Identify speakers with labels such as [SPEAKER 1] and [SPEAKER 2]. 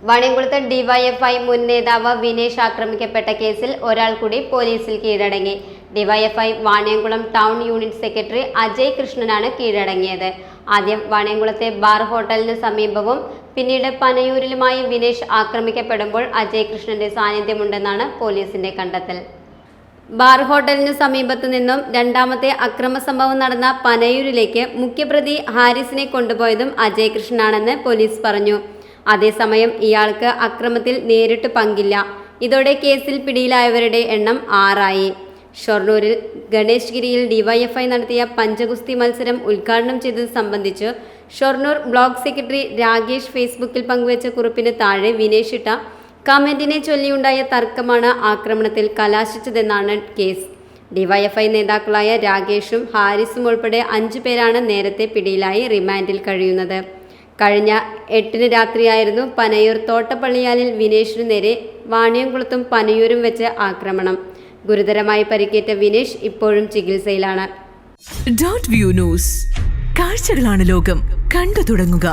[SPEAKER 1] വാണിയംകുളത്ത് DYFI മുൻ നേതാവ് വിനേഷ് ആക്രമിക്കപ്പെട്ട കേസിൽ ഒരാൾ കൂടി പോലീസിൽ കീഴടങ്ങി. DYFI Vaniyamkulam town unit secretary Ajay കൃഷ്ണനാണ് കീഴടങ്ങിയത്. ആദ്യം വാണിയംകുളത്തെ ബാർ ഹോട്ടലിന് സമീപവും പിന്നീട് പനയൂരിലുമായി വിനേഷ് ആക്രമിക്കപ്പെടുമ്പോൾ അജയ് കൃഷ്ണന്റെ സാന്നിധ്യമുണ്ടെന്നാണ് പോലീസിന്റെ കണ്ടെത്തൽ. ബാർ ഹോട്ടലിനു സമീപത്തു നിന്നും രണ്ടാമത്തെ അക്രമ സംഭവം നടന്ന പനയൂരിലേക്ക് മുഖ്യപ്രതി ഹാരിസിനെ കൊണ്ടുപോയതും അജയ് കൃഷ്ണനാണെന്ന് പോലീസ് പറഞ്ഞു. അതേസമയം ഇയാൾക്ക് അക്രമത്തിൽ നേരിട്ട് പങ്കില്ല. ഇതോടെ കേസിൽ പിടിയിലായവരുടെ എണ്ണം 6 ഷൊർണൂരിൽ ഗണേഷ് ഗിരിയിൽ ഡിവൈഎഫ്ഐ നടത്തിയ പഞ്ചഗുസ്തി മത്സരം ഉദ്ഘാടനം ചെയ്തത് സംബന്ധിച്ച് ഷൊർണൂർ ബ്ലോക്ക് സെക്രട്ടറി രാകേഷ് ഫേസ്ബുക്കിൽ പങ്കുവച്ച കുറിപ്പിന് താഴെ വിനേഷ് ഇട്ട കമന്റിനെ ചൊല്ലിയുണ്ടായ തർക്കമാണ് ആക്രമണത്തിൽ കലാശിച്ചതെന്നാണ് കേസ്. ഡിവൈഎഫ്ഐ നേതാക്കളായ രാകേഷും ഹാരിസും ഉൾപ്പെടെ 5 പേരാണ് നേരത്തെ പിടിയിലായി റിമാൻഡിൽ കഴിയുന്നത്. കഴിഞ്ഞ 8 രാത്രിയായിരുന്നു പനയൂർ തോട്ടപ്പള്ളിയാലിൽ വിനേഷിനു നേരെ വാണിയംകുളത്തും പനയൂരും വെച്ച് ആക്രമണം. ഗുരുതരമായി പരിക്കേറ്റ വിനേഷ് ഇപ്പോഴും ചികിത്സയിലാണ്.
[SPEAKER 2] കാഴ്ചകളാണ് ലോകം, കണ്ടു തുടങ്ങുക.